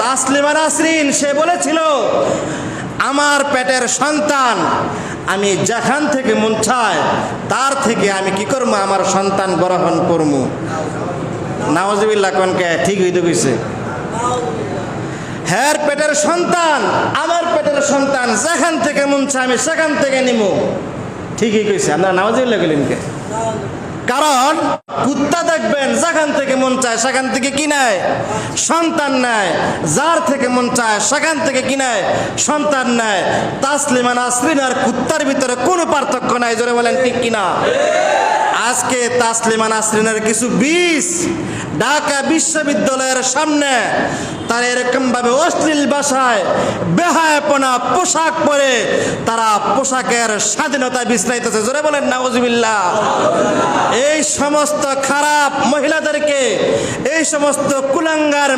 তাসলিমা নাসরিন সে বলেছিল, আমার পেটের সন্তান আমি যেখান থেকে মন চায় তার থেকে আমি কি করবো, আমার সন্তান গ্রহণ করবো। নাউজুবিল্লাহ কোনকে ঠিক হইতে কইছে। হ্যার পেটের সন্তান, আমার পেটের সন্তান যেখান থেকে মন চায় আমি সেখান থেকে নিব, ঠিকই কইছে। আপনারা নাউজুবিল্লাহ কইলেন কে? কারণ কুত্তা দেখবেন যেখান থেকে মন চায় সেখান থেকে কি নেয়, সন্তান নেয়। যার থেকে মন চায় সেখান থেকে কি নেয়, সন্তান নেয়। তাসলিমা নাসরিন আর কুত্তার ভিতরে কোনো পার্থক্য নাই, জোরে বলেন ঠিক কিনা। আজকে তাসলিমা নাসরিনের কিছু বীজ ঢাকা বিশ্ববিদ্যালয়ের সামনে তারা এরকম ভাবে অশ্লীল ভাষায় বেহায়াপনা পোশাক পরে তারা পোশাকের স্বাধীনতা বিছড়াইতেছে, জোরে বলেন নাউজুবিল্লাহ। এই সমস্ত খারাপ মহিলাদেরকে, এই সমস্ত কুলাঙ্গার